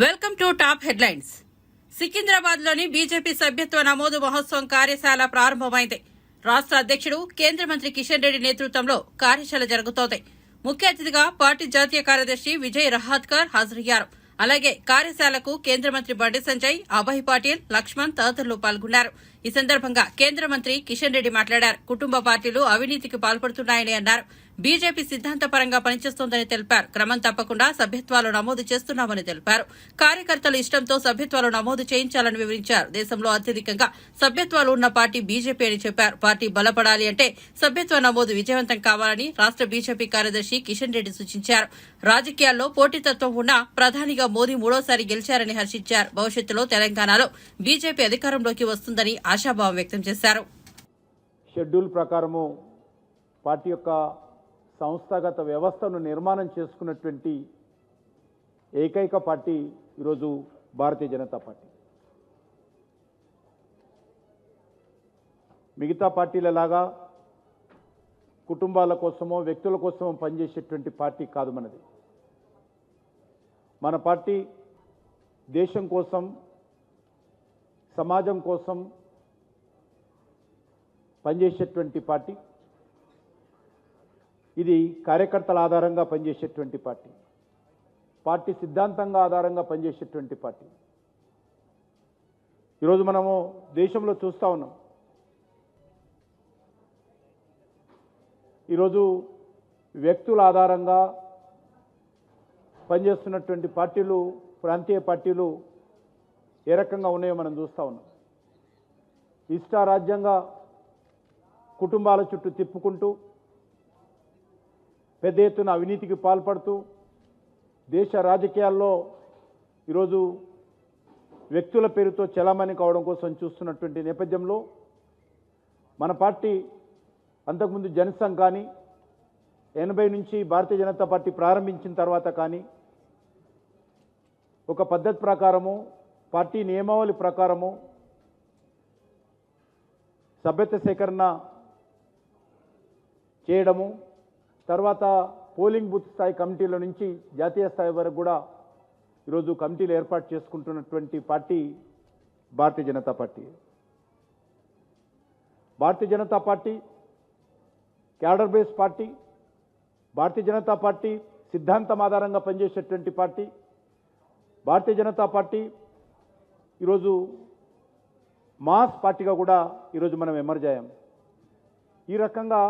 Welcome to top headlines. సికింద్రాబాద్లోని BJP సభ్యత్వ నమోదు మహోత్సవం కార్యశాల ప్రారంభమైంది. రాష్ట్ర అధ్యక్షుడు కేంద్ర మంత్రి కిషన్ రెడ్డి నేతృత్వంలో కార్యశాల జరుగుతోంది. ముఖ్య అతిథిగా పార్టీ జాతీయ కార్యదర్శి విజయ్ రహాత్కర్ హాజరయ్యారు. అలాగే కార్యశాలకు కేంద్ర మంత్రి బండి సంజయ్, అభయ్ పాటిల్, లక్ష్మణ్ తదితరులు పాల్గొన్నారు. ఈ సందర్భంగా కేంద్ర మంత్రి కిషన్ రెడ్డి మాట్లాడారు. కుటుంబ పార్టీలు అవినీతికి పాల్పడుతున్నాయని అన్నారు. బీజేపీ సిద్ధాంతపరంగా పనిచేస్తోందని తెలిపారు. క్రమం తప్పకుండా సభ్యత్వాలు నమోదు చేస్తున్నామని తెలిపారు. కార్యకర్తలు ఇష్టంతో సభ్యత్వాలు నమోదు చేయించాలని వివరించారు. దేశంలో అత్యధికంగా సభ్యత్వాలు ఉన్న పార్టీ బీజేపీ అని చెప్పారు. పార్టీ బలపడాలి అంటే సభ్యత్వ నమోదు విజయవంతం కావాలని రాష్ట్ర బీజేపీ కార్యదర్శి కిషన్ రెడ్డి సూచించారు. రాజకీయాల్లో పోటీతత్వం ఉన్న ప్రధానిగా మోదీ మూడోసారి గెలిచారని హర్షించారు. భవిష్యత్తులో తెలంగాణలో బీజేపీ అధికారంలోకి వస్తుందని ఆశాభావం వ్యక్తం చేశారు. షెడ్యూల్ ప్రకారము పార్టీ యొక్క సంస్థాగత వ్యవస్థను నిర్మాణం చేసుకున్నటువంటి ఏకైక పార్టీ ఈరోజు భారతీయ జనతా పార్టీ. మిగతా పార్టీలలాగా కుటుంబాల కోసమో వ్యక్తుల కోసమో పనిచేసేటువంటి పార్టీ కాదు మనది. మన పార్టీ దేశం కోసం, సమాజం కోసం పనిచేసేటువంటి పార్టీ. ఇది కార్యకర్తల ఆధారంగా పనిచేసేటువంటి పార్టీ, పార్టీ సిద్ధాంతంగా ఆధారంగా పనిచేసేటువంటి పార్టీ. ఈరోజు మనము దేశంలో చూస్తూ ఉన్నాం. ఈరోజు వ్యక్తుల ఆధారంగా పనిచేస్తున్నటువంటి పార్టీలు, ప్రాంతీయ పార్టీలు ఏ రకంగా ఉన్నాయో మనం చూస్తూ ఉన్నాం. ఇష్టారాజ్యంగా కుటుంబాల చుట్టూ తిప్పుకుంటూ, పెద్ద ఎత్తున అవినీతికి పాల్పడుతూ, దేశ రాజకీయాల్లో ఈరోజు వ్యక్తుల పేరుతో చలామణి కావడం కోసం చూస్తున్నటువంటి నేపథ్యంలో మన పార్టీ అంతకుముందు జనసంఘ్ కానీ 80 నుంచి భారతీయ జనతా పార్టీ ప్రారంభించిన తర్వాత కానీ ఒక పద్ధతి ప్రకారము, పార్టీ నియమావళి ప్రకారము సభ్యత్వ సేకరణ చేయడము, తర్వాత పోలింగ్ బూత్ స్థాయి కమిటీల నుంచి జాతీయ స్థాయి వరకు కూడా ఈరోజు కమిటీలు ఏర్పాటు చేసుకుంటున్నటువంటి party Bharatiya Janata party. Bharatiya Janata party cadre base party. Bharatiya Janata party సిద్ధాంతం ఆధారంగా పనిచేసేటువంటి పార్టీ. భారతీయ జనతా పార్టీ ఈరోజు మాస్ పార్టీగా కూడా ఈరోజు మనం ఎమర్జ్ అయ్యాం. ఈ రకంగా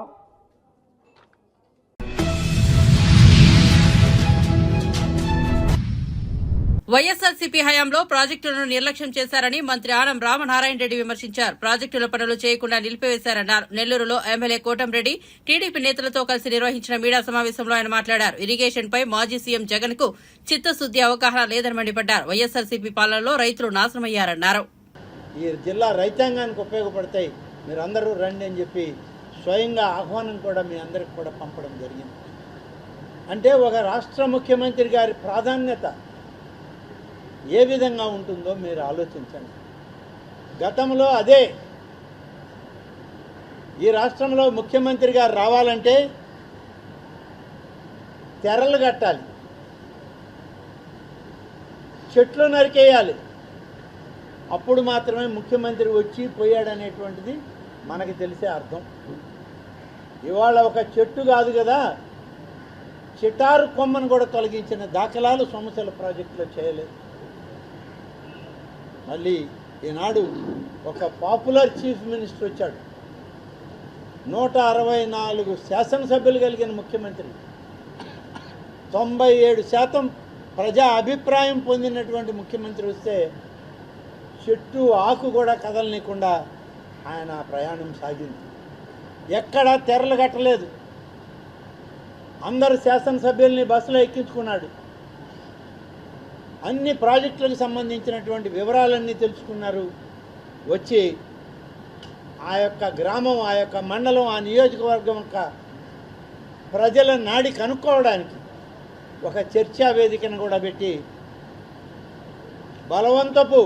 వైఎస్సార్సీపీ హయాంలో ప్రాజెక్టులను నిర్లక్ష్యం చేశారని మంత్రి ఆనం రామనారాయణ రెడ్డి విమర్శించారు. ప్రాజెక్టుల పనులు చేయకుండా నిలిపివేశారన్నారు. నెల్లూరులో ఎమ్మెల్యే కోటంరెడ్డి టీడీపీ నేతలతో కలిసి నిర్వహించిన మీడియా సమావేశంలో ఆయన మాట్లాడారు. ఇరిగేషన్ పై మాజీ సీఎం జగన్ కు చిత్తశుద్ది, అవగాహన లేదని మండిపడ్డారు. వైఎస్సార్సీపీ పాలనలో రైతులు నాశనమయ్యారన్నారు. ఈ జిల్లా రైతాంగానికి ఉపయోగపడతాయి, మీరు అందరూ రండి అని చెప్పి స్వయంగా ఆహ్వానం కూడా మీ అందరికి కూడా పంపడం జరిగింది. అంటే ఒక రాష్ట్ర ముఖ్యమంత్రి గారి ప్రాధాన్యత ఏ విధంగా ఉంటుందో మీరు ఆలోచించండి. గతంలో అదే ఈ రాష్ట్రంలో ముఖ్యమంత్రి గారు రావాలంటే తెరలు కట్టాలి, చెట్లు నరికేయాలి, అప్పుడు మాత్రమే ముఖ్యమంత్రి వచ్చి పోయాడనేటువంటిది మనకి తెలిసే అర్థం. ఇవాళ ఒక చెట్టు కాదు కదా, చిటారు కొమ్మను కూడా తొలగించిన దాఖలాలు సోమశిల ప్రాజెక్టులో చేయలేదు. మళ్ళీ ఈనాడు ఒక పాపులర్ చీఫ్ మినిస్టర్ వచ్చాడు. 164 శాసనసభ్యులు కలిగిన ముఖ్యమంత్రి, 97% ప్రజా అభిప్రాయం పొందినటువంటి ముఖ్యమంత్రి వస్తే చెట్టు ఆకు కూడా కదలనీయకుండా ఆయన ప్రయాణం సాగింది. ఎక్కడా తెరలు కట్టలేదు. అందరు శాసనసభ్యుల్ని బస్సులో ఎక్కించుకున్నాడు. అన్ని ప్రాజెక్టులకు సంబంధించినటువంటి వివరాలన్నీ తెలుసుకున్నారు. వచ్చి ఆ యొక్క గ్రామం, ఆ యొక్క మండలం, ఆ నియోజకవర్గం యొక్క ప్రజల నాడి కనుక్కోవడానికి ఒక చర్చా వేదికను కూడా పెట్టి బలవంతపు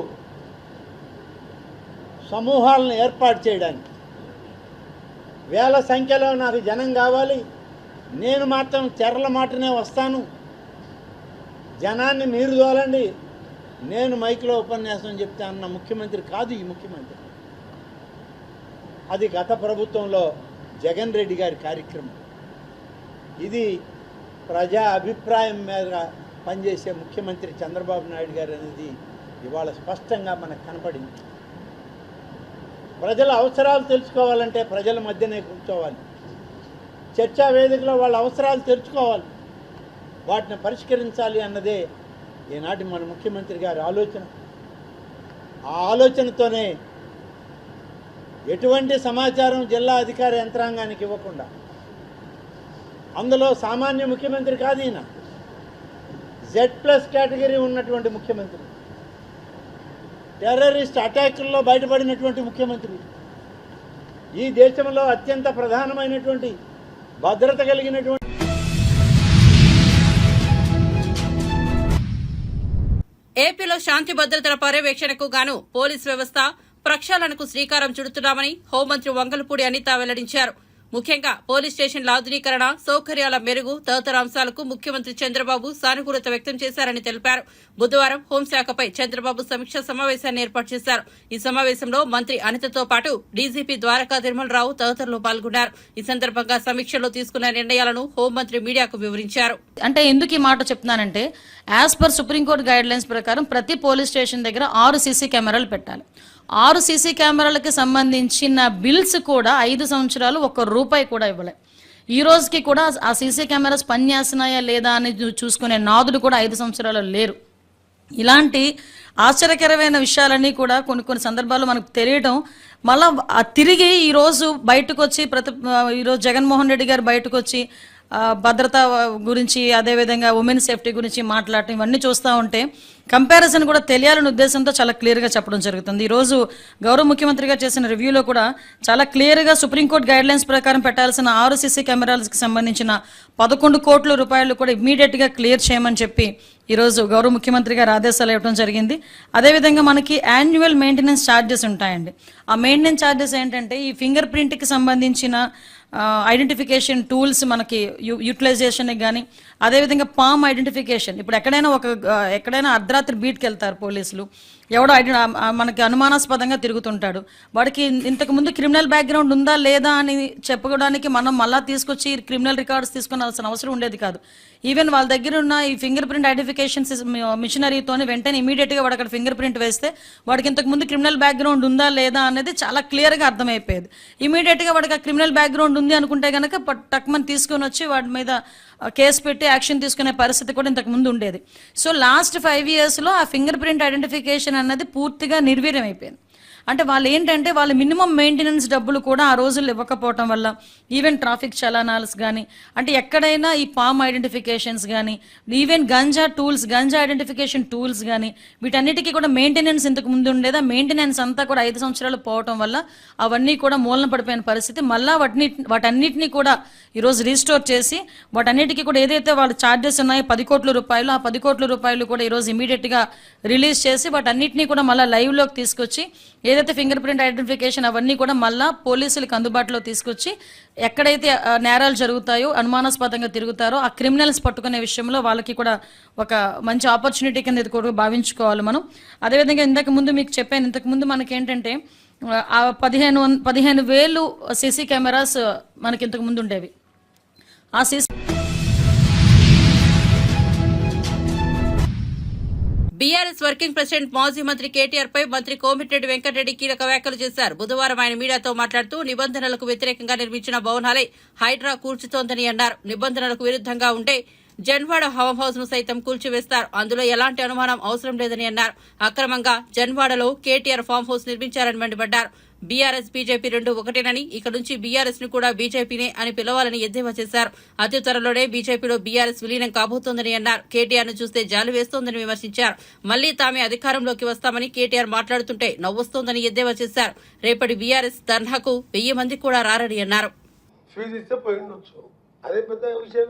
సమూహాలను ఏర్పాటు చేయడానికి, వేల సంఖ్యలో నాకు జనం కావాలి, నేను మాత్రం చెర్ల మాటనే వస్తాను, జనాన్ని మీరు తోలండి, నేను మైక్లో ఉపన్యాసం చెప్తే అన్న ముఖ్యమంత్రి కాదు ఈ ముఖ్యమంత్రి. అది గత ప్రభుత్వంలో జగన్ రెడ్డి గారి కార్యక్రమం. ఇది ప్రజా అభిప్రాయం మీద పనిచేసే ముఖ్యమంత్రి చంద్రబాబు నాయుడు గారు అనేది ఇవాళ స్పష్టంగా మనకు కనపడింది. ప్రజల అవసరాలు తెలుసుకోవాలంటే ప్రజల మధ్యనే కూర్చోవాలి, చర్చా వేదికలో వాళ్ళ అవసరాలు తెలుసుకోవాలి, వాటిని పరిష్కరించాలి అన్నదే ఈనాటి మన ముఖ్యమంత్రి గారి ఆలోచన. ఆ ఆలోచనతోనే ఎటువంటి సమాచారం జిల్లా అధికార యంత్రాంగానికి ఇవ్వకుండా, అందులో సామాన్య ముఖ్యమంత్రి కాదు ఈయన, Z+ కేటగిరీ ఉన్నటువంటి ముఖ్యమంత్రి, టెర్రరిస్ట్ అటాకుల్లో బయటపడినటువంటి ముఖ్యమంత్రి, ఈ దేశంలో అత్యంత ప్రధానమైనటువంటి భద్రత కలిగినటువంటి ఏపీలో శాంతి భద్రతల పర్యవేక్షణకు గాను పోలీస్ వ్యవస్థ ప్రక్షాళనకు శ్రీకారం చుడుతున్నామని హోంమంత్రి వంగలపూడి అనిత వెల్లడించారు. ముఖ్యంగా పోలీస్ స్టేషన్ల ఆధునీకరణ, సౌకర్యాల మెరుగు తదితర అంశాలకు ముఖ్యమంత్రి చంద్రబాబు సానుకూలత వ్యక్తం చేశారని తెలిపారు. బుధవారం హోంశాఖపై చంద్రబాబు సమీక్షా సమావేశాన్ని ఏర్పాటు చేశారు. ఈ సమావేశంలో మంత్రి అనితతో పాటు డీజీపీ ద్వారకా తిరుమలరావు తదితరులు పాల్గొన్నారు. ఈ సందర్భంగా సమీక్షలో తీసుకున్న నిర్ణయాలను హోంమంత్రి మీడియాకు వివరించారు. అంటే ఎందుకు ఈ మాట చెప్తున్నానంటే, as per supreme court guide lines ప్రకారం ప్రతి పోలీస్ స్టేషన్ దగ్గర 6 సీసీ కెమెరాలు పెట్టాలి. 6 సీసీ కెమెరాలకి సంబంధించిన బిల్స్ కూడా 5 సంవత్సరాలు ₹1 కూడా ఇవ్వలే. ఈ రోజుకి కూడా ఆ సీసీ కెమెరాస్ పనిచేస్తున్నాయా లేదా అని చూసుకునే నాదుడు కూడా 5 సంవత్సరాలు లేరు. ఇలాంటి ఆశ్చర్యకరమైన విషయాలన్నీ కూడా కొన్ని సందర్భాల్లో మనకు తెలియటం, మళ్ళా తిరిగి ఈరోజు బయటకు వచ్చి ఈరోజు జగన్మోహన్ రెడ్డి గారు బయటకు వచ్చి భద్రత గురించి, అదేవిధంగా ఉమెన్ సేఫ్టీ గురించి మాట్లాడటం, ఇవన్నీ చూస్తూ ఉంటే కంపారిజన్ కూడా తెలియాలనే ఉద్దేశంతో చాలా క్లియర్గా చెప్పడం జరుగుతుంది. ఈరోజు గౌరవ ముఖ్యమంత్రిగా చేసిన రివ్యూలో కూడా చాలా క్లియర్గా సుప్రీంకోర్టు గైడ్ లైన్స్ ప్రకారం పెట్టాల్సిన 6 సీసీ కెమెరాలకు సంబంధించిన ₹11 కోట్ల కూడా ఇమ్మీడియట్గా క్లియర్ చేయమని చెప్పి ఈరోజు గౌరవ ముఖ్యమంత్రి గారు ఆదేశాలు ఇవ్వడం జరిగింది. అదేవిధంగా మనకి యాన్యువల్ మెయింటెనెన్స్ ఛార్జెస్ ఉంటాయండి. ఆ మెయింటెనెన్స్ ఛార్జెస్ ఏంటంటే, ఈ ఫింగర్ ప్రింట్కి సంబంధించిన ఐడెంటిఫికేషన్ టూల్స్ మనకి యూటిలైజేషన్ కానీ, అదేవిధంగా పామ్ ఐడెంటిఫికేషన్. ఇప్పుడు ఎక్కడైనా అర్ధరాత్రి బీట్కి వెళ్తారు పోలీసులు, ఎవడో మనకి అనుమానాస్పదంగా తిరుగుతుంటాడు, వాడికి ఇంతకు ముందు క్రిమినల్ బ్యాక్గ్రౌండ్ ఉందా లేదా అని చెప్పుకోవడానికి మనం మళ్ళా తీసుకొచ్చి క్రిమినల్ రికార్డ్స్ తీసుకునాల్సిన అవసరం ఉండేది కాదు. ఈవెన్ వాళ్ళ దగ్గర ఉన్న ఈ ఫింగర్ ప్రింట్ ఐడెంటిఫికేషన్ మిషనరీతోనే వెంటనే ఇమీడియట్గా వాడు అక్కడ ఫింగర్ ప్రింట్ వేస్తే వాడికి ఇంతకు ముందు క్రిమినల్ బ్యాక్గ్రౌండ్ ఉందా లేదా అనేది చాలా క్లియర్గా అర్థమైపోయేది. ఇమీడియట్గా వాడికి ఆ క్రిమినల్ బ్యాక్గ్రౌండ్ ఉంది అనుకుంటే కనుక టక్మని తీసుకొని వచ్చి వాడి మీద కేసు పెట్టి యాక్షన్ తీసుకునే పరిస్థితి కూడా ఇంతకు ముందు ఉండేది. సో లాస్ట్ 5 yearsలో ఆ ఫింగర్ ప్రింట్ ఐడెంటిఫికేషన్ అన్నది పూర్తిగా నిర్వీర్యం అయిపోయింది. అంటే వాళ్ళు ఏంటంటే, వాళ్ళ మినిమం మెయింటెనెన్స్ డబ్బులు కూడా ఆ రోజుల్లో ఇవ్వకపోవటం వల్ల ఈవెన్ ట్రాఫిక్ చలానాల్స్ కానీ, అంటే ఎక్కడైనా ఈ పామ్ ఐడెంటిఫికేషన్స్ కానీ, ఈవెన్ గంజా ఐడెంటిఫికేషన్ టూల్స్ కానీ, వీటన్నిటికీ కూడా మెయింటెనెన్స్ ఇంతకు ముందు ఉండేదా, మెయింటెనెన్స్ అంతా కూడా 5 సంవత్సరాలు పోవటం వల్ల అవన్నీ కూడా మూలన పడిపోయిన పరిస్థితి. మళ్ళా వాటన్నిటినీ కూడా ఈరోజు రీస్టోర్ చేసి, వాటన్నిటికీ కూడా ఏదైతే వాళ్ళ ఛార్జెస్ ఉన్నాయో ₹10 కోట్ల, ఆ ₹10 కోట్ల కూడా ఈరోజు ఇమీడియట్గా రిలీజ్ చేసి వాటన్నిటినీ కూడా మళ్ళీ లైవ్లోకి తీసుకొచ్చి, ఏదైతే ఫింగర్ ప్రింట్ ఐడెంటిఫికేషన్ అవన్నీ కూడా మళ్ళా పోలీసులకు అందుబాటులో తీసుకొచ్చి, ఎక్కడైతే నేరాలు జరుగుతాయో, అనుమానాస్పదంగా తిరుగుతారో ఆ క్రిమినల్స్ పట్టుకునే విషయంలో వాళ్ళకి కూడా ఒక మంచి ఆపర్చునిటీ కింద ఇది కూడా భావించుకోవాలి మనం. అదేవిధంగా ఇంతకు ముందు మనకి ఏంటంటే 15,000 సీసీ కెమెరాస్ మనకి ఇంతకు ముందు ఉండేవి. ఆ సీసీ బీఆర్ఎస్ వర్కింగ్ ప్రెసిడెంట్ మాజీ మంత్రి కేటీఆర్ పై మంత్రి కోమిటిరెడ్డి వెంకటరెడ్డి కీలక వ్యాఖ్యలు చేశారు. బుధవారం ఆయన మీడియాతో మాట్లాడుతూ, నిబంధనలకు వ్యతిరేకంగా నిర్మించిన భవనాలే హైడ్రా కూల్చుతోందని అన్నారు. నిబంధనలకు విరుద్ధంగా ఉంటే జన్వాడ హోమ్ హౌస్ ను సైతం కూల్చివేస్తారు, అందులో ఎలాంటి అనుమానం అవసరం లేదని అన్నారు. అక్రమంగా జన్వాడలో కేటీఆర్ ఫామ్ హౌస్ నిర్మించారని మండిపడ్డారు. బీఆర్ఎస్ బీజేపీ రెండు ఒకటేనని, ఇక నుంచి బీఆర్ఎస్ ను కూడా బీజేపీనే అని పిలవాలని ఎద్దేవా చేశారు. అతి త్వరలోనే బీజేపీలో బీఆర్ఎస్ విలీనం కాబోతోందని అన్నారు. కేటీఆర్ ను చూస్తే జాలి వేస్తోందని విమర్శించారు. మళ్లీ తామే అధికారంలోకి వస్తామని కేటీఆర్ మాట్లాడుతుంటే నవ్వొస్తోందని ఎద్దేవా చేశారు. రేపటి బీఆర్ఎస్ ధర్నాకు 1000 మంది కూడా రారని అన్నారు. అదే పెద్ద విషయం.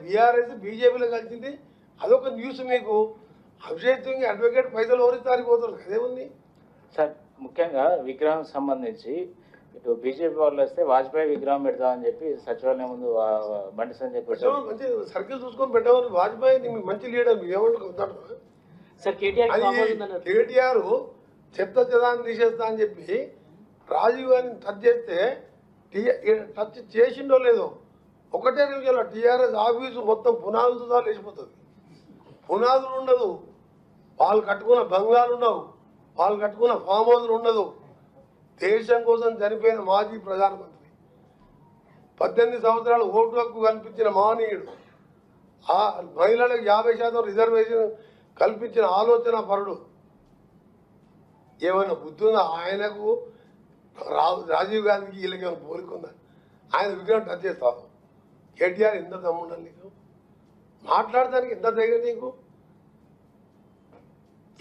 బీఆర్ఎస్ బీజేపీలో కలిసింది అదొక న్యూస్. మీకు అభిషేకంగా అడ్వకేట్ పైసలు ఓరిస్తానికి పోతారు, అదేముంది సార్? ముఖ్యంగా విగ్రహం సంబంధించి ఇటు బీజేపీ వాళ్ళు వస్తే వాజ్పేయి విగ్రహం పెడతామని చెప్పి సచివాలయం ముందు బండి సంజయ్ మంచి సర్కిల్ చూసుకొని పెట్టామని. వాజ్పేయి మంచి లీడర్, మీకు ఏమంటారు? సార్ కేటీఆర్ అది కేటీఆర్ చెత్త చెదాన్ని తీసేస్తా అని చెప్పి రాజీవ్ గారిని టచ్ చేస్తే టచ్ చేసిండో లేదో ఒకటే నిమిషంలో టీఆర్ఎస్ ఆఫీసు మొత్తం పునాదులతో లేచిపోతుంది. పునాదులు ఉండదు, వాళ్ళు కట్టుకున్న బంగ్లాలు ఉండవు, వాళ్ళు కట్టుకున్న ఫామ్ హౌస్లు ఉండదు. దేశం కోసం చనిపోయిన మాజీ ప్రధానమంత్రి, 18 సంవత్సరాలు ఓటు హక్కు కల్పించిన మహనీయుడు, ఆ మహిళలకు 50% రిజర్వేషన్ కల్పించిన ఆలోచన పరుడు. ఏమైనా బుద్ధి ఉందా ఆయనకు? రాజీవ్ గాంధీకి వీళ్ళకి ఏమైనా పోలికుందా? ఆయన విగ్రహం టచ్ చేస్తావు. కేటీఆర్ ఎంత దమ్ముండాలి నీకు? మాట్లాడడానికి ఎంత ధైర్యం నీకు?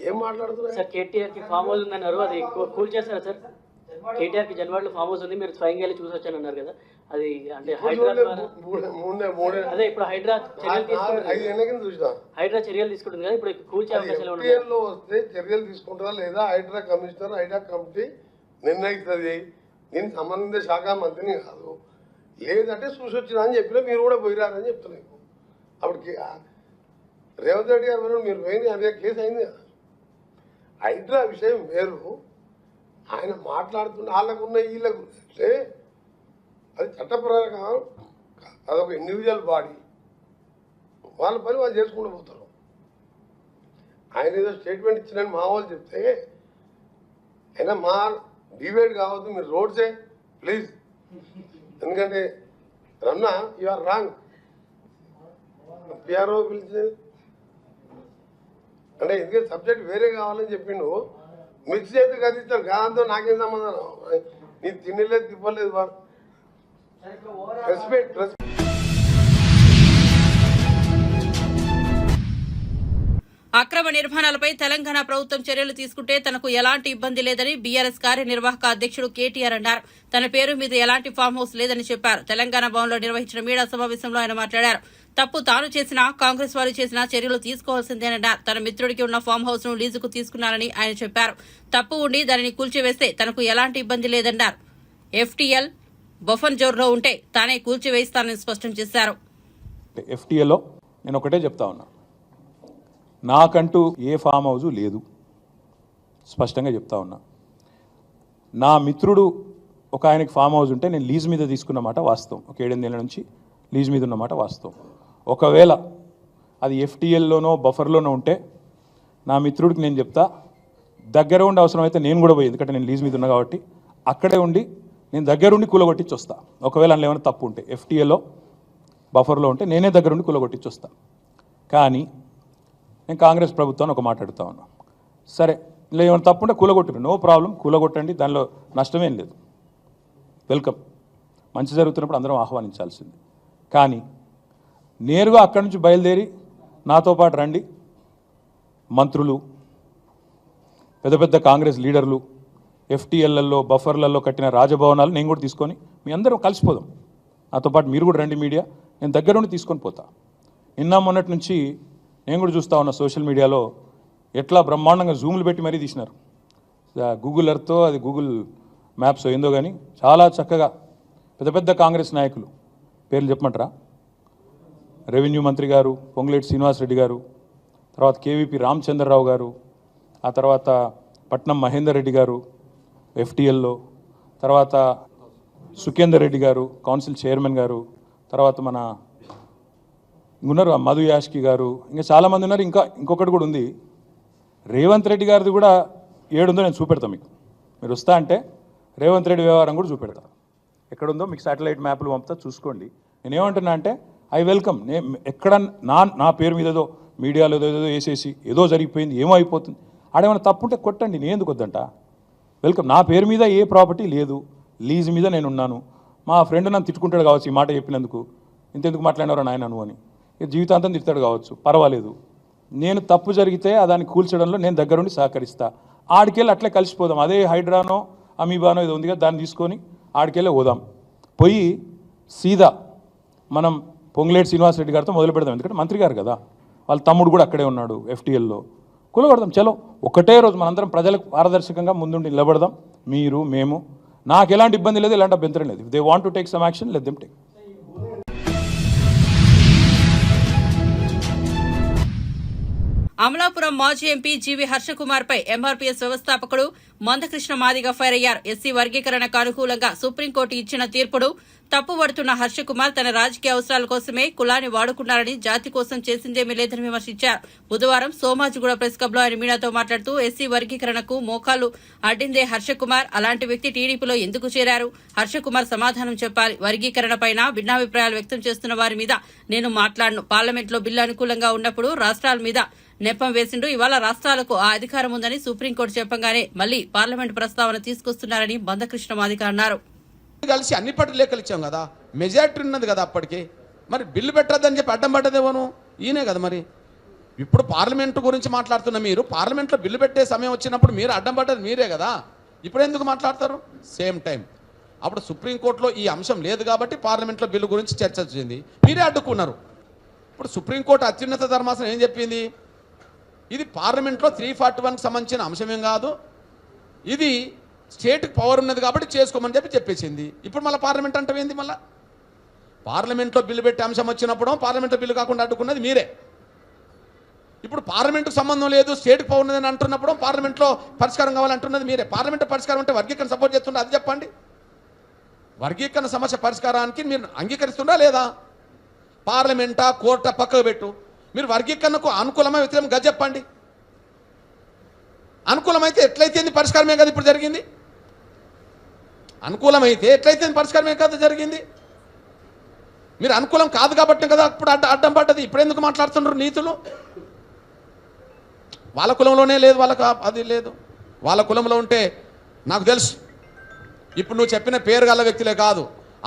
ఏం మాట్లాడుతున్నా? సార్ కేటీఆర్ కి ఫామ్ హౌస్ ఉందన్నారు, అది కూల్ చేస్తారా సార్? కేటీఆర్ కి జన్వాడలో ఫామ్ హౌస్ ఉంది, మీరు స్వయంగా వెళ్ళి చూసి వచ్చాను అన్నారు కదా, అది అంటే హైడ్రా అదే ఇప్పుడు హైడ్రా చర్యలు తీసుకుంటుంది కదా, ఇప్పుడు కూల్చే అవకాశాలు ఉన్నాయి. వస్తే చర్యలు తీసుకుంటారా లేదా హైడ్రా కమిషనర్ హైడ్రా కమిటీ నిర్ణయిస్తుంది. నేను సంబంధిత శాఖ మంత్రిని కాదు, లేదంటే చూసి వచ్చినా అని చెప్పినా మీరు కూడా పోయిరారని చెప్తున్నాను. అప్పుడు రేవంత్ రెడ్డి గారు మీరు పోయింది అదే కేసు అయింది కదా. హైడ్రా విషయం వేరు, ఆయన మాట్లాడుతున్న వాళ్ళకున్న వీళ్ళకు అంటే అది చట్టపరంగా అదొక ఇండివిజువల్ బాడీ, వాళ్ళ పని వాళ్ళు చేసుకుంటూ పోతారు. ఆయన ఏదో స్టేట్మెంట్ ఇచ్చినని మా వాళ్ళు చెప్తే అయినా మా డిబేట్ కావద్దు, మీరు రోడ్సే ప్లీజ్. ఎందుకంటే రన్నా యు ఆర్ రాంగ్. పిఆర్ఓ పిలిచేది అంటే ఎందుకంటే సబ్జెక్ట్ వేరే కావాలని చెప్పిండు, మిక్స్ అయితే కదిస్తాను కాదంతో నాకేం సంబంధం? నీ తినలేదు తిప్పలేదు వాడు. రెస్పెక్ట్ అక్రమ నిర్మాణాలపై తెలంగాణ ప్రభుత్వం చర్యలు తీసుకుంటే తనకు ఎలాంటి ఇబ్బంది లేదని బీఆర్ఎస్ కార్యనిర్వాహక అధ్యక్షుడు కేటీఆర్ అన్నారు. తన పేరు మీద ఎలాంటి ఫామ్ హౌస్ లేదని చెప్పారు. తెలంగాణ భవన్లో నిర్వహించిన మీడియా సమావేశంలో ఆయన మాట్లాడారు. తప్పు తాను చేసినా కాంగ్రెస్ వారు చేసినా చర్యలు తీసుకోవాల్సిందేనన్నారు. తన మిత్రుడికి ఉన్న ఫామ్ హౌస్ ను లీజుకు తీసుకున్నారని ఆయన చెప్పారు. తప్పు ఉండి దానిని కూల్చివేస్తే తనకు ఎలాంటి ఇబ్బంది లేదన్నారు. ఎఫ్టీఎల్ బఫన్ జోన్లో ఉంటే తానే కూల్చివేస్తానని స్పష్టం చేశారు. ఎఫ్టీఎల్లో నేను ఒకటే చెప్తా ఉన్నా, నాకంటూ ఏ ఫామ్ హౌజు లేదు, స్పష్టంగా చెప్తా ఉన్నా. నా మిత్రుడు ఒక ఆయనకి ఫామ్ హౌస్ ఉంటే నేను లీజ్ మీద తీసుకున్నమాట వాస్తవం. ఒక 7-8 ఏళ్ల నుంచి లీజ్ మీద ఉన్నమాట వాస్తవం. ఒకవేళ అది ఎఫ్టీఎల్లోనో బఫర్లోనో ఉంటే నా మిత్రుడికి నేను చెప్తా, దగ్గర ఉండి అవసరం అయితే నేను కూడా పోయి, ఎందుకంటే నేను లీజ్ మీద ఉన్నా కాబట్టి అక్కడే ఉండి నేను దగ్గరుండి కూలగొట్టించి వస్తా. ఒకవేళ అందులో ఏమైనా తప్పు ఉంటే ఎఫ్టీఎల్లో బఫర్లో ఉంటే నేనే దగ్గరుండి కూలగొట్టించి వస్తా. కానీ నేను కాంగ్రెస్ ప్రభుత్వాన్ని ఒక మాట అడుగుతా ఉన్నా, సరే ఇలా ఏమైనా తప్పు ఉంటే కూలగొట్టు, నో ప్రాబ్లం, కూలగొట్టండి, దానిలో నష్టమేం లేదు, వెల్కమ్. మంచి జరుగుతున్నప్పుడు అందరం ఆహ్వానించాల్సింది. కానీ నేరుగా అక్కడి నుంచి బయలుదేరి నాతో పాటు రండి మంత్రులు, పెద్ద పెద్ద కాంగ్రెస్ లీడర్లు, ఎఫ్టీఎల్లలో బఫర్లలో కట్టిన రాజభవనాలు నేను కూడా తీసుకొని మీ అందరం కలిసిపోదాం. నాతో పాటు మీరు కూడా రండి మీడియా, నేను దగ్గరుండి తీసుకొని పోతా. నిన్న మొన్నటి నుంచి నేను కూడా చూస్తూ ఉన్నా సోషల్ మీడియాలో ఎట్లా బ్రహ్మాండంగా జూములు పెట్టి మరీ తీసినారు. గూగుల్ ఎర్త్తో అది గూగుల్ మ్యాప్స్ ఏందో కానీ చాలా చక్కగా పెద్ద పెద్ద కాంగ్రెస్ నాయకులు పేర్లు చెప్పమంటారా? రెవెన్యూ మంత్రి గారు పొంగులేటి శ్రీనివాసరెడ్డి గారు, తర్వాత కేవీపీ రామచంద్రరావు గారు, ఆ తర్వాత పట్నం మహేందర్ రెడ్డి గారు ఎఫ్టీఎల్లో, తర్వాత సుఖేందర్ రెడ్డి గారు కౌన్సిల్ చైర్మన్ గారు, తర్వాత మన ఉన్నారు మధు యాష్కి గారు, ఇంకా చాలామంది ఉన్నారు. ఇంకొకటి కూడా ఉంది, రేవంత్ రెడ్డి గారిది కూడా ఏడుందో నేను చూపెడతాను మీకు. మీరు వస్తా అంటే రేవంత్ రెడ్డి వ్యవహారం కూడా చూపెడతా. ఎక్కడుందో మీకు శాటిలైట్ మ్యాప్లు పంపుతా, చూసుకోండి. నేనేమంటున్నా అంటే ఐ వెల్కమ్. ఎక్కడ నా పేరు మీద ఏదో మీడియాలో ఏదో వేసేసి ఏదో జరిగిపోయింది ఏమో అయిపోతుంది, ఆడేమైనా తప్పు ఉంటే కొట్టండి, నేను ఎందుకు వద్దంట. వెల్కమ్. నా పేరు మీద ఏ ప్రాపర్టీ లేదు, లీజ్ మీద నేను ఉన్నాను. మా ఫ్రెండ్ నన్ను తిట్టుకుంటాడు కావచ్చు ఈ మాట చెప్పినందుకు, ఇంతెందుకు మాట్లాడినారో నాయన నువ్వు అని, జీవితాంతం తిడతాడు కావచ్చు, పర్వాలేదు. నేను తప్పు జరిగితే దాన్ని కూల్చడంలో నేను దగ్గరుండి సహకరిస్తా. ఆడికెళ్ళి అట్లే కలిసిపోదాం. అదే హైడ్రానో అమీబానో ఏదో ఉంది కదా, దాన్ని తీసుకొని ఆడికెళ్ళే పోదాం. పోయి సీదా మనం పొంగులేటి శ్రీనివాసరెడ్డి గారితో మొదలు పెడదాం. ఎందుకంటే మంత్రి గారు కదా, వాళ్ళ తమ్ముడు కూడా అక్కడే ఉన్నాడు ఎఫ్టీఎల్లో. కూలగొడదాం, చలో ఒకటే రోజు మనందరం ప్రజలకు పారదర్శకంగా ముందుండి నిలబడదాం. మీరు మేము, నాకు ఎలాంటి ఇబ్బంది లేదు, ఎలాంటి అభ్యంతరం లేదు. They want to take some action, let them take. Amalapuram మాజీ ఎంపీ జీవీ హర్షకుమార్ పై ఎంఆర్పీఎస్ వ్యవస్థాపకుడు మందకృష్ణ మాదిగ ఫైర్ అయ్యారు. ఎస్సీ వర్గీకరణకు అనుకూలంగా సుప్రీంకోర్టు ఇచ్చిన తీర్పును తప్పుపడుతున్న హర్షకుమార్ తన రాజకీయ అవసరాల కోసమే కులాన్ని వాడుకున్నారని, జాతి కోసం చేసిందేమీ లేదని విమర్శించారు. బుధవారం సోమాజిగూడ ప్రెస్ క్లబ్ లో ఆయన మీడియాతో మాట్లాడుతూ ఎస్సీ వర్గీకరణకు మోకాలు అడ్డిందే హర్షకుమార్. అలాంటి వ్యక్తి టీడీపీలో ఎందుకు చేరారు? హర్షకుమార్ సమాధానం చెప్పాలి. వర్గీకరణ పైన భిన్నాభిప్రాయాలు వ్యక్తం చేస్తున్న వారి మీద నేను మాట్లాడను. పార్లమెంట్లో బిల్లు అనుకూలంగా ఉన్నప్పుడు రాష్ట్రాల మీద నెపం వేసిండు. ఇవాళ రాష్ట్రాలకు ఆ అధికారం ఉందని సుప్రీంకోర్టు చెప్పగానే మళ్లీ పార్లమెంటు ప్రస్తావన తీసుకొస్తున్నారని మందకృష్ణ మాదిగ అన్నారు. కలిసి అన్ని పార్టీ లేఖలు ఇచ్చాం కదా, మెజారిటీ ఉన్నది కదా అప్పటికి. మరి బిల్లు పెట్టద్దని చెప్పి అడ్డం పడ్డదేవను ఈయనే కదా. మరి ఇప్పుడు పార్లమెంటు గురించి మాట్లాడుతున్న మీరు పార్లమెంట్లో బిల్లు పెట్టే సమయం వచ్చినప్పుడు మీరు అడ్డం పడ్డది మీరే కదా. ఇప్పుడు ఎందుకు మాట్లాడతారు? సేమ్ టైం అప్పుడు సుప్రీంకోర్టులో ఈ అంశం లేదు కాబట్టి పార్లమెంట్లో బిల్లు గురించి చర్చ వచ్చింది, మీరే అడ్డుకున్నారు. ఇప్పుడు సుప్రీంకోర్టు అత్యున్నత ధర్మాసనం ఏం చెప్పింది? ఇది పార్లమెంట్లో 341కి సంబంధించిన అంశమేం కాదు, ఇది స్టేట్కి పవర్ ఉన్నది కాబట్టి చేసుకోమని చెప్పేసింది. ఇప్పుడు మళ్ళీ పార్లమెంట్ అంటే ఏంది? మళ్ళీ పార్లమెంట్లో బిల్లు పెట్టే అంశం వచ్చినప్పుడు పార్లమెంట్లో బిల్లు కాకుండా అడ్డుకున్నది మీరే. ఇప్పుడు పార్లమెంటుకు సంబంధం లేదు, స్టేట్కి పవర్ ఉన్నదని అంటున్నప్పుడు పార్లమెంట్లో పరిష్కారం కావాలంటున్నది మీరే. పార్లమెంట్లో పరిష్కారం అంటే వర్గీకరణ సపోర్ట్ చేస్తుండే అది చెప్పండి. వర్గీకరణ సమస్య పరిష్కారానికి మీరు అంగీకరిస్తుండా లేదా? పార్లమెంటా కోర్టా పక్కకు పెట్టు, మీరు వర్గీకరణకు అనుకూలమా వ్యతిరేకంగా చెప్పండి. అనుకూలమైతే ఎట్లయితే పరిష్కారమే కదా ఇప్పుడు జరిగింది. అనుకూలమైతే ఎట్లయితే పరిష్కారమే కదా జరిగింది. మీరు అనుకూలం కాదు కాబట్టి కదా ఇప్పుడు అడ్డం పడ్డది. ఇప్పుడు ఎందుకు మాట్లాడుతున్నారు నీతులు? వాళ్ళ కులంలోనే లేదు, వాళ్ళకు అది లేదు. వాళ్ళ కులంలో ఉంటే నాకు తెలుసు. ఇప్పుడు నువ్వు చెప్పిన పేరు గల వ్యక్తులే కాదు,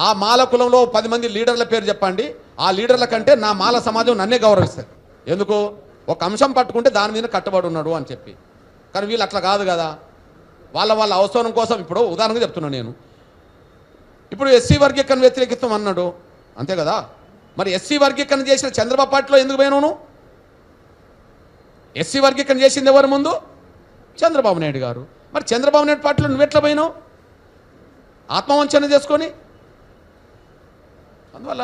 ఆ మాల కులంలో 10 మంది లీడర్ల పేరు చెప్పండి. ఆ లీడర్ల కంటే నా మాల సమాజం నన్నే గౌరవిస్తారు. ఎందుకు? ఒక అంశం పట్టుకుంటే దాని మీద కట్టుబడి ఉన్నాడు అని చెప్పి. కానీ వీళ్ళు అట్లా కాదు కదా. వాళ్ళ అవసరం కోసం ఇప్పుడు ఉదాహరణగా చెప్తున్నాను నేను. ఇప్పుడు ఎస్సీ వర్గీకరణ వ్యతిరేకిస్తాం అన్నాడు, అంతే కదా. మరి ఎస్సీ వర్గీకరణ చేసిన చంద్రబాబు పార్టీలో ఎందుకు పోయినావు? ఎస్సీ వర్గీకరణ చేసింది ఎవరు ముందు? చంద్రబాబు నాయుడు గారు. మరి చంద్రబాబు నాయుడు పార్టీలో నువ్వెట్లా పోయినావు? ఆత్మవంచన చేసుకొని. అందువల్ల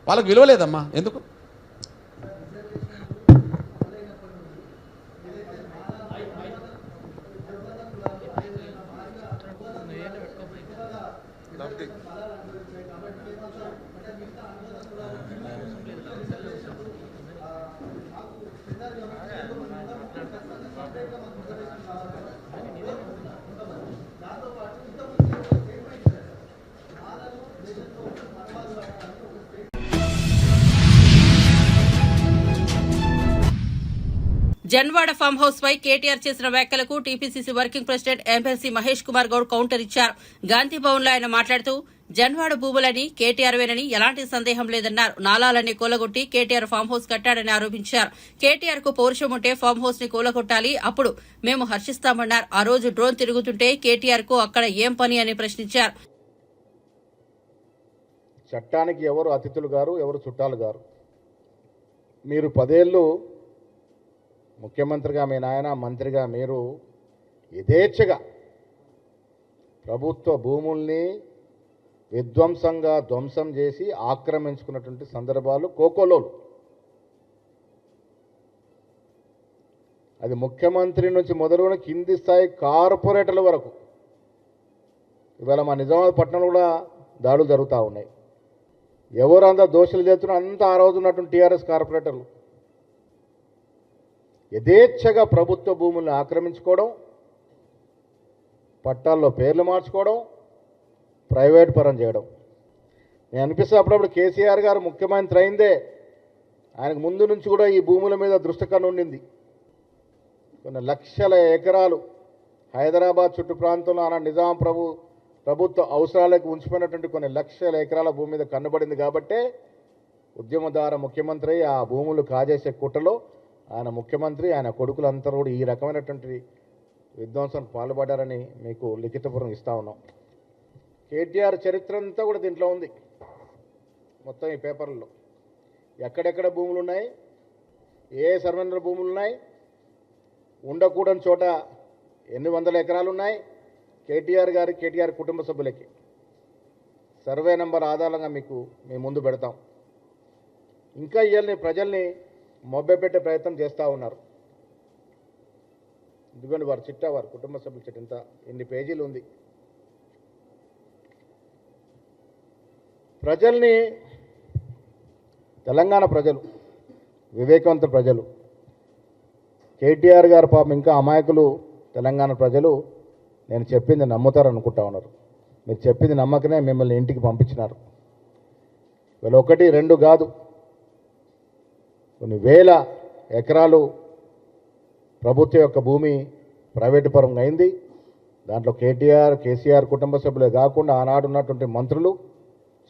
వాళ్ళకి విలువ లేదమ్మా. ఎందుకు? జన్వాడ ఫామ్ హౌస్ పై కేటీఆర్ చేసిన వ్యాఖ్యలకు TPCC working president MLC Mahesh Kumar Goud counter ఇచ్చారు. గాంధీ భవన్ లో ఆయన మాట్లాడుతూ జన్వాడ భూములని కేటీఆర్వేనని ఎలాంటి సందేహం లేదన్నారు. నాలాలన్నీ కూలగొట్టి కేటీఆర్ ఫామ్ హౌస్ కట్టాడని ఆరోపించారు. కేటీఆర్ కు పౌరుషం ఉంటే ఫామ్ హౌస్ ని కూలగొట్టాలి, అప్పుడు మేము హర్షిస్తామన్నారు. ఆ రోజు డ్రోన్ తిరుగుతుంటే కేటీఆర్ కు అక్కడ ఏం పని అని ప్రశ్నించారు. చట్టానికి ఎవరు అతిథులు గారు, ఎవరు చుట్టాలు గారు. మీరు 10 ఏళ్ళు ముఖ్యమంత్రిగా మీ నాయన, మంత్రిగా మీరు యథేచ్ఛగా ప్రభుత్వ భూముల్ని విధ్వంసంగా ధ్వంసం చేసి ఆక్రమించుకున్నటువంటి సందర్భాలు కోకోలోలు. అది ముఖ్యమంత్రి నుంచి మొదలుకొని కింది స్థాయి కార్పొరేటర్ల వరకు. ఇవాళ మా నిజామాబాద్ పట్టణంలో కూడా దాడులు జరుగుతూ ఉన్నాయి. ఎవరు అంతా దోషులు చేస్తున్నారు? అంతా ఆ రోజు ఉన్నటువంటి టీఆర్ఎస్ కార్పొరేటర్లు యథేచ్ఛగా ప్రభుత్వ భూములను ఆక్రమించుకోవడం, పట్టాల్లో పేర్లు మార్చుకోవడం, ప్రైవేట్ పరం చేయడం. నేను అనిపిస్తే అప్పుడప్పుడు కేసీఆర్ గారు ముఖ్యమంత్రి అయిందే ఆయనకు ముందు నుంచి కూడా ఈ భూముల మీద దృష్టి కన్ను ఉండింది. కొన్ని లక్షల ఎకరాలు హైదరాబాద్ చుట్టు ప్రాంతంలో ఆనాడు నిజాం ప్రభుత్వ అవసరాలకు ఉంచిపోయినటువంటి కొన్ని లక్షల ఎకరాల భూమి మీద కన్నుబడింది. కాబట్టే ఉద్యమదార ముఖ్యమంత్రి ఆ భూములు కాజేసే కుట్రలో ఆయన ముఖ్యమంత్రి, ఆయన కొడుకులందరూ కూడా ఈ రకమైనటువంటి విధ్వంసానికి పాల్పడ్డారని మీకు లిఖితపూర్వకం ఇస్తా ఉన్నాం. కేటీఆర్ చరిత్ర అంతా కూడా దీంట్లో ఉంది, మొత్తం ఈ పేపర్లలో. ఎక్కడెక్కడ భూములు ఉన్నాయి, ఏ సర్వే నెంబర్ భూములు ఉన్నాయి, ఉండకూడని చోట ఎన్ని వందల ఎకరాలు ఉన్నాయి, కేటీఆర్ గారి, కేటీఆర్ కుటుంబ సభ్యులకి సర్వే నెంబర్ ఆధారంగా మీకు మేము ముందు పెడతాం. ఇంకా ఇవాళ ప్రజల్ని మొబ్బెపెట్టే ప్రయత్నం చేస్తూ ఉన్నారు. ఇదిగోండి వారి చిట్టా, వారి కుటుంబ సభ్యుల చిట్ట ఇంత ఎన్ని పేజీలు ఉంది. ప్రజల్ని, తెలంగాణ ప్రజలు వివేకవంత ప్రజలు, కేటీఆర్ గారు పాపం ఇంకా అమాయకులు తెలంగాణ ప్రజలు నేను చెప్పింది నమ్ముతారు అనుకుంటా ఉన్నారు. మీరు చెప్పింది నమ్మకనే మిమ్మల్ని ఇంటికి పంపించినారు. వీళ్ళు 1, 2 కాదు, కొన్ని వేల ఎకరాలు ప్రభుత్వం యొక్క భూమి ప్రైవేటు పరంగా అయింది. దాంట్లో కేసీఆర్ కుటుంబ సభ్యులే కాకుండా ఆనాడు ఉన్నటువంటి మంత్రులు,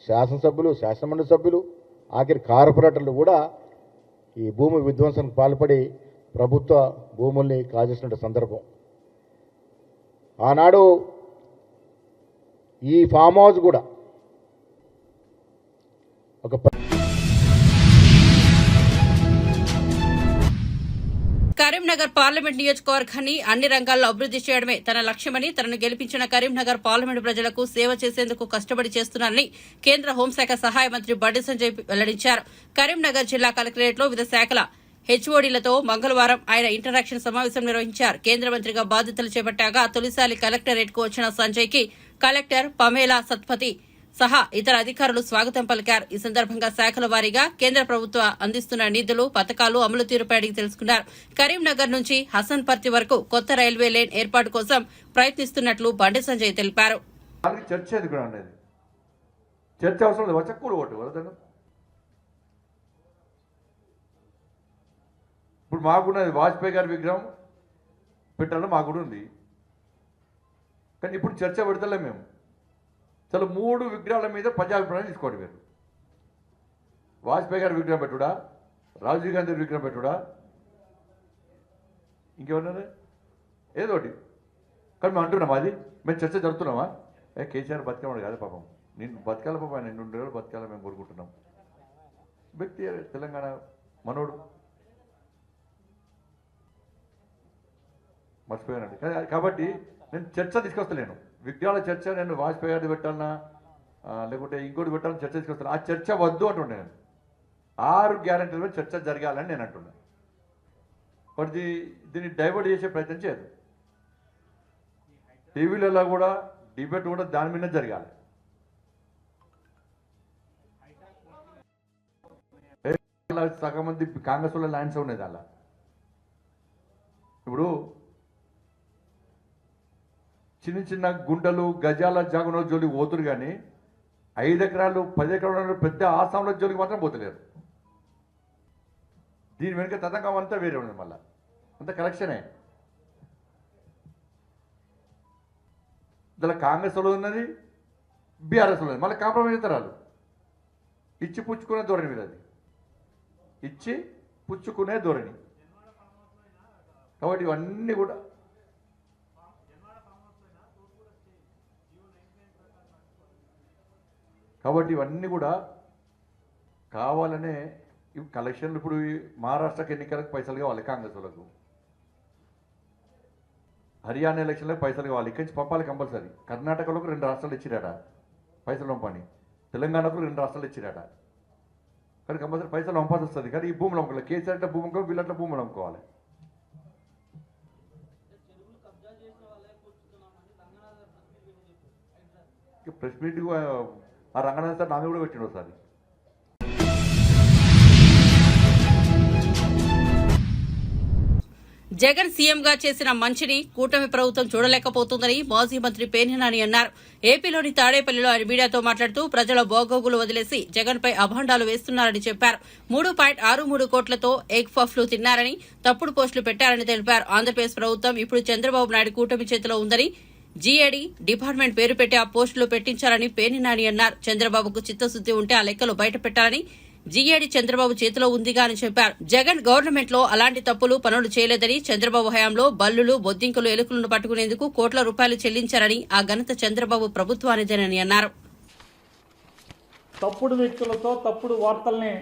శాసనసభ్యులు, శాసనమండలి సభ్యులు, ఆఖరి కార్పొరేటర్లు కూడా ఈ భూమి విధ్వంసానికి పాల్పడి ప్రభుత్వ భూముల్ని కాజేసిన సందర్భం. ఆనాడు ఈ ఫామ్ హౌస్ కూడా ఒక కరీంనగర్ పార్లమెంట్ నియోజకవర్గాన్ని అన్ని రంగాల్లో అభివృద్ది చేయడమే తన లక్ష్యమని, తనను గెలిపించిన కరీంనగర్ పార్లమెంటు ప్రజలకు సేవ చేసేందుకు కష్టపడి చేస్తున్నారని కేంద్ర హోంశాఖ సహాయ మంత్రి బండి సంజయ్ వెల్లడించారు. కరీంనగర్ జిల్లా కలెక్టరేట్లో వివిధ శాఖల హెచ్ఓడీలతో మంగళవారం ఆయన ఇంటరాక్షన్ సమావేశం నిర్వహించారు. కేంద్ర మంత్రిగా బాధ్యతలు చేపట్టాక తొలిసారి కలెక్టరేట్ కు వచ్చిన సంజయ్ కి కలెక్టర్ పమేలా సత్పతి సహా ఇతర అధికారులు స్వాగతం పలికారు. ఈ సందర్భంగా శాఖల వారీగా కేంద్ర ప్రభుత్వం అందిస్తున్న నిధులు, పథకాలు అమలు తీరుపై అడిగి తెలుసుకున్నారు. కరీంనగర్ నుంచి హసన్పర్తి వరకు కొత్త రైల్వే లేన్ ఏర్పాటు కోసం ప్రయత్నిస్తున్నట్లు బండి సంజయ్ తెలిపారు. ఇప్పుడు మాకున్నది వాజ్పేయి గారి విగ్రహం పెట్టాలని మాకు కూడా ఉంది, కానీ ఇప్పుడు చర్చ పెడతలే మేము. అసలు 3 విగ్రహాల మీద ప్రజాభిప్రాయం తీసుకోండి మీరు. వాజ్పేయి గారి విగ్రహం పెట్టుడా, రాజీవ్ గాంధీ విగ్రహం పెట్టుడా, ఇంకెవరన్నా ఏదో ఒకటి. కానీ మేము అంటున్నామా, అది మేము చర్చ జరుపుతున్నామా? కేసీఆర్ బతికేవాడు కాదు పాపం, నేను బతకాల పాపం, ఆయన 2 రోజులు బతకాల మేము కోరుకుంటున్నాం. వ్యక్తి తెలంగాణ మనోడు మర్చిపోయానండి. కాబట్టి నేను చర్చ తీసుకొస్తలేను, విగ్రహాల చర్చ నేను వాజ్పేయి గారిది పెట్టాలన్నా లేకుంటే ఇంకోటి పెట్టాలని చర్చ తీసుకొస్తాను. ఆ చర్చ వద్దు అంటుండే నేను. 6 గ్యారెంటీల మీద చర్చ జరగాలని నేను అంటున్నాను. బట్ దీన్ని డైవర్ట్ చేసే ప్రయత్నం చేయదు. టీవీలలో కూడా డిబేట్ కూడా దాని మీద జరగాలి. సగం మంది కాంగ్రెస్ వాళ్ళ ల్యాండ్స్ ఉన్నాయి దానిలో. ఇప్పుడు చిన్న గుంటలు గజాల జాగున జోలికి పోతురు, కానీ 5 ఎకరాలు 10 ఎకరాలు పెద్ద ఆసాంల జోలికి మాత్రం పోతలేరు. దీని వెనుక తతంగం అంతా వేరే ఉన్నది, మళ్ళీ అంత కలెక్షనే. దానిలో కాంగ్రెస్ వాళ్ళు ఉన్నది, బీఆర్ఎస్ ఉన్నది, మళ్ళీ కాంప్రమైజ్ అవుతారు వాళ్ళు. ఇచ్చి పుచ్చుకునే ధోరణి మీద, అది ఇచ్చి పుచ్చుకునే ధోరణి. కాబట్టి ఇవన్నీ కూడా కావాలనే ఇవి కలెక్షన్లు. ఇప్పుడు మహారాష్ట్రకి ఎన్నికలకు పైసలు కావాలి కాంగ్రెస్ వాళ్ళకు, హర్యానా ఎలక్షన్లకు పైసలు కావాలి, ఇక్కడి నుంచి పంపాలి కంపల్సరీ. కర్ణాటకలోకి 2 రాష్ట్రాలు ఇచ్చిరాట పైసలు పంపని, తెలంగాణకు 2 రాష్ట్రాలు ఇచ్చిరాట, కానీ కంపల్సరీ పైసలు పంపాల్సి వస్తుంది. కానీ ఈ భూములు అమ్ముకోవాలి, కేసీఆర్ అంటే భూమి అమ్ముకోవాలి, వీళ్ళట్ల భూములు అమ్ముకోవాలి. ప్రెస్ మీట్ ఆ రంగనాథ్ సార్ నామే కూడా పెట్టిండు ఒకసారి. జగన్ సీఎంగా చేసిన మంచిని కూటమి ప్రభుత్వం చూడలేకపోతుందని మాజీ మంత్రి పేర్ని అన్నారు. ఏపీలోని తాడేపల్లిలో ఆయన మీడియాతో మాట్లాడుతూ ప్రజల బోగోగులు వదిలేసి జగన్పై అభాండాలు వేస్తున్నారని చెప్పారు. 3.63 కోట్లతో ఎగ్ పఫ్లు తిన్నారని, తప్పుడు పోస్టులు పెట్టారని తెలిపారు. ఆంధ్రప్రదేశ్ ప్రభుత్వం ఇప్పుడు చంద్రబాబు నాయుడు కూటమి చేతిలో ఉందని, జీఏడీ డిపార్ట్మెంట్ పేరు పెట్టి ఆ పోస్టులు పెట్టించారని పేర్ని అన్నారు. చంద్రబాబుకు చిత్తశుద్ది ఉంటే ఆ లెక్కలు బయట పెట్టాలని, జీఏడీ చంద్రబాబు చేతిలో ఉందిగా అని చెప్పారు. జగన్ గవర్నమెంట్ లో అలాంటి తప్పులు పనులు చేయలేదని, చంద్రబాబు హయాంలో బల్లులు, బొద్దింకలు, ఎలుకలను పట్టుకునేందుకు కోట్ల రూపాయలు చెల్లించారని, ఆ ఘనత చంద్రబాబు ప్రభుత్వానిదేనని అన్నారు. తప్పుడు వ్యక్తులతో తప్పుడు వార్తల్ని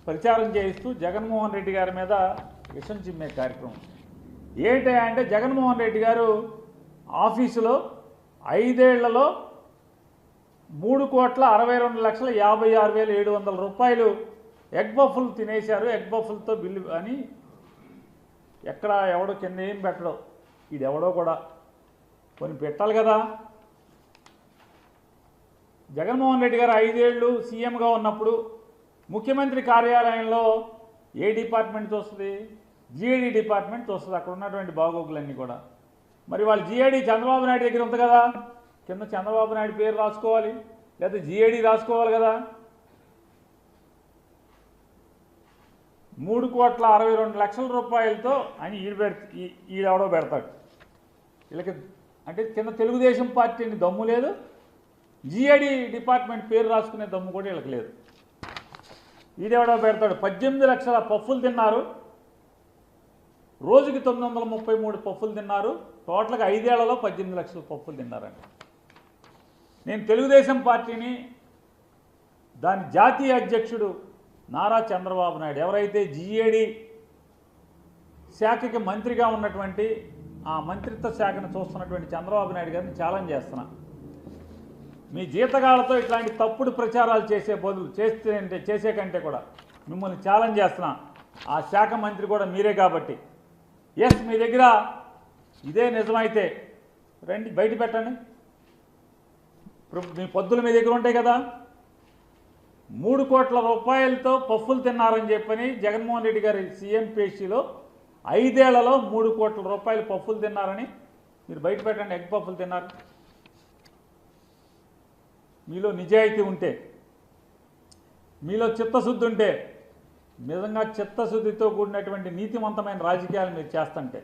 ప్రచారం చేయిస్తూ జగన్మోహన్ రెడ్డి గారి మీద విషం చిమ్మే కార్యక్రమం. ఏంటి అంటే, జగన్మోహన్ రెడ్డి గారు ఆఫీసులో 5 ఏళ్లలో 3,62,56,700 రూపాయలు ఎగ్ బఫుల్ తినేశారు, ఎగ్ బఫుల్తో బిల్లు అని ఎక్కడ ఎవడో కింద ఏం పెట్టడం, ఇది ఎవడో కూడా కొన్ని పెట్టాలి కదా. జగన్మోహన్ రెడ్డి గారు 5 ఏళ్ళు సీఎంగా ఉన్నప్పుడు ముఖ్యమంత్రి కార్యాలయంలో ఏ డిపార్ట్మెంట్ వస్తుంది? జిఐడి డిపార్ట్మెంట్ వస్తుంది. అక్కడ ఉన్నటువంటి బాగోగులన్నీ కూడా. మరి వాళ్ళు జిఐడి చంద్రబాబు నాయుడు దగ్గర ఉంది కదా, కింద చంద్రబాబు నాయుడు పేరు రాసుకోవాలి, లేదా జిఐడి రాసుకోవాలి కదా. 3,62,00,000 రూపాయలతో ఆయన ఈడెవడో పెడతాడు. వీళ్ళకి అంటే కింద తెలుగుదేశం పార్టీని దమ్ము లేదు, జిఐడి డిపార్ట్మెంట్ పేరు రాసుకునే దమ్ము కూడా వీళ్ళకి లేదు. ఈడెవడో పెడతాడు. 18 లక్షల పఫ్ఫులు తిన్నారు, రోజుకి 933 పఫ్ఫులు తిన్నారు. టోటల్గా 5 ఏళ్లలో 18 లక్షల పఫ్ఫులు తిన్నారండి. నేను తెలుగుదేశం పార్టీని దాని జాతీయ అధ్యక్షుడు నారా చంద్రబాబు నాయుడు, ఎవరైతే జిఏడి శాఖకి మంత్రిగా ఉన్నటువంటి ఆ మంత్రిత్వ శాఖను చూస్తున్నటువంటి చంద్రబాబు నాయుడు గారిని ఛాలెంజ్ చేస్తున్నా. మీ జీతగాళ్లతో ఇట్లాంటి తప్పుడు ప్రచారాలు చేసే కంటే కూడా మిమ్మల్ని ఛాలెంజ్ చేస్తున్నా. ఆ శాఖ మంత్రి కూడా మీరే కాబట్టి, ఎస్ మీ దగ్గర ఇదే నిజమైతే రండి బయట పెట్టండి. మీ పొద్దులు మీ దగ్గర ఉంటాయి కదా. 3 కోట్ల రూపాయలతో పఫ్ఫులు తిన్నారని చెప్పని జగన్మోహన్ రెడ్డి గారి సీఎం పేషీలో 5 ఏళ్లలో 3 కోట్ల రూపాయలు పఫ్ఫులు తిన్నారని మీరు బయట పెట్టండి. ఎగ్ పఫ్ఫులు తిన్నారు. మీలో నిజాయితీ ఉంటే, మీలో చిత్తశుద్ధి ఉంటే, నిజంగా చిత్తశుద్ధితో కూడినటువంటి నీతివంతమైన రాజకీయాలు మీరు చేస్తుంటే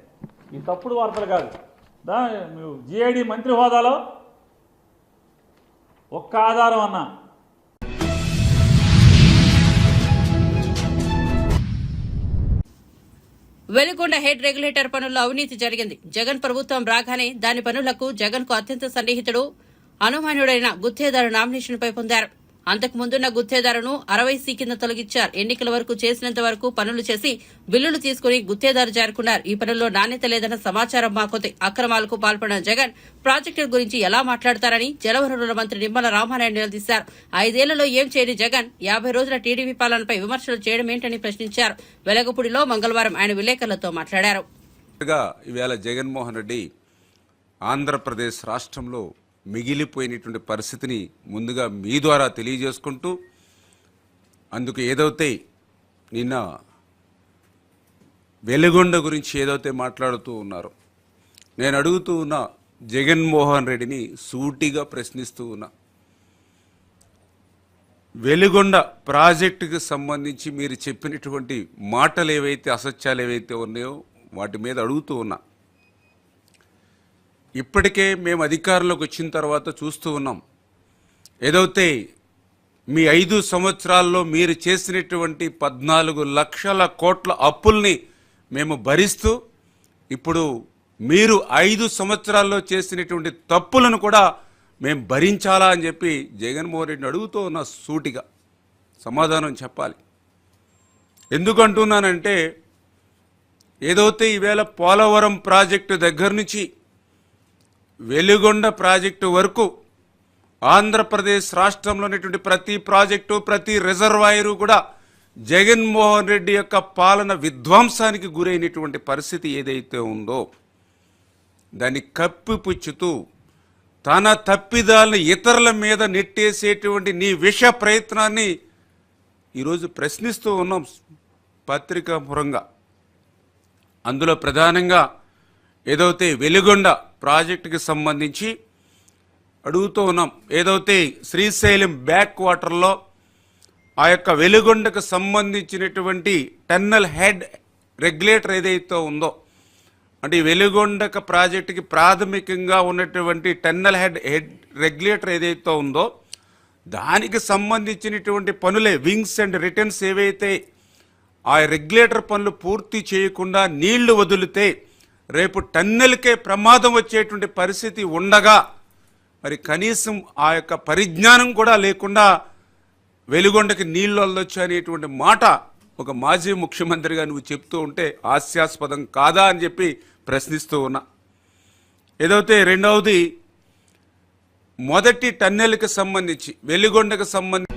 ఈ తప్పుడు వార్తలు కాదు. మీరు జిఐడి మంత్రి హోదాలో ఒక్క ఆధారం అన్నా వెలుగొండ హెడ్ రెగ్యులేటర్ పనుల్లో అవినీతి జరిగింది. జగన్ ప్రభుత్వం రాగానే దాని పనులకు జగన్ కు అత్యంత సన్నిహితుడు అనుమానుడైన గుత్తేదారు నామినేషన్పై పొందారు. అంతకు ముందున్న గుత్తేదారును 60C కింద తొలగించారు. ఎన్నికల వరకు చేసినంత వరకు పనులు చేసి బిల్లులు తీసుకుని గుత్తేదారు జారుకున్నారు. ఈ పనుల్లో నాణ్యత లేదన్న సమాచారం మాకొంది. అక్రమాలకు పాల్పడిన జగన్ ప్రాజెక్టుల గురించి ఎలా మాట్లాడతారని జలవనరుల మంత్రి నిమ్మల రామానాయుడు నిలదీశారు. 5 ఏళ్లలో ఏం చేయని జగన్ 50 రోజుల టీడీపీ పాలనపై విమర్శలు చేయడమేంటని ప్రశ్నించారు. వెలగపూడిలో మంగళవారం ఆయన విలేకరులతో మాట్లాడారు. ఈవేళ జగన్మోహన్ రెడ్డి ఆంధ్రప్రదేశ్ రాష్ట్రంలో మిగిలిపోయినటువంటి పరిస్థితిని ముందుగా మీ ద్వారా తెలియజేసుకుంటూ, అందుకు ఏదైతే నిన్న వెలుగొండ గురించి ఏదైతే మాట్లాడుతూ ఉన్నారో, నేను అడుగుతూ ఉన్న జగన్మోహన్ రెడ్డిని సూటిగా ప్రశ్నిస్తూ ఉన్నా. వెలుగొండ ప్రాజెక్టుకు సంబంధించి మీరు చెప్పినటువంటి మాటలు ఏవైతే అసత్యాలు ఏవైతే ఉన్నాయో వాటి మీద అడుగుతూ ఉన్నా. ఇప్పటికే మేము అధికారంలోకి వచ్చిన తర్వాత చూస్తూ ఉన్నాం, ఏదైతే మీ 5 సంవత్సరాల్లో మీరు చేసినటువంటి 14 లక్షల కోట్ల అప్పుల్ని మేము భరిస్తూ, ఇప్పుడు మీరు 5 సంవత్సరాల్లో చేసినటువంటి తప్పులను కూడా మేము భరించాలా అని చెప్పి జగన్మోహన్ రెడ్డిని అడుగుతూ ఉన్న సూటిగా సమాధానం చెప్పాలి. ఎందుకంటున్నానంటే, ఏదైతే ఈవేళ పోలవరం ప్రాజెక్టు దగ్గర నుంచి వెలుగొండ ప్రాజెక్టు వరకు ఆంధ్రప్రదేశ్ రాష్ట్రంలో ఉన్నటువంటి ప్రతి ప్రాజెక్టు, ప్రతి రిజర్వాయరు కూడా జగన్మోహన్ రెడ్డి యొక్క పాలన విధ్వంసానికి గురైనటువంటి పరిస్థితి ఏదైతే ఉందో దాన్ని కప్పిపుచ్చుతూ తన తప్పిదాలను ఇతరుల మీద నెట్టేసేటువంటి నీ విష ప్రయత్నాన్ని ఈరోజు ప్రశ్నిస్తూ ఉన్నాం పత్రికాముఖంగా. అందులో ప్రధానంగా ఏదైతే వెలుగొండ ప్రాజెక్టుకి సంబంధించి అడుగుతూ ఉన్నాం. ఏదైతే శ్రీశైలం బ్యాక్ వాటర్లో ఆ యొక్క వెలుగొండకు సంబంధించినటువంటి టన్నల్ హెడ్ రెగ్యులేటర్ ఏదైతే ఉందో, అంటే ఈ వెలుగొండక ప్రాజెక్టుకి ప్రాథమికంగా ఉన్నటువంటి టన్నల్ హెడ్ రెగ్యులేటర్ ఏదైతే ఉందో దానికి సంబంధించినటువంటి పనులే వింగ్స్ అండ్ రిటర్న్స్ ఏవైతే ఆ రెగ్యులేటర్ పనులు పూర్తి చేయకుండా నీళ్లు వదిలితే రేపు టన్నెల్కే ప్రమాదం వచ్చేటువంటి పరిస్థితి ఉండగా, మరి కనీసం ఆ యొక్క పరిజ్ఞానం కూడా లేకుండా వెలుగొండకి నీళ్లు వదలొచ్చు అనేటువంటి మాట ఒక మాజీ ముఖ్యమంత్రిగా నువ్వు చెప్తూ ఉంటే హాస్యాస్పదం కాదా అని చెప్పి ప్రశ్నిస్తూ ఉన్నా. ఏదైతే రెండవది మొదటి టన్నెల్కి సంబంధించి వెలుగొండకు సంబంధించి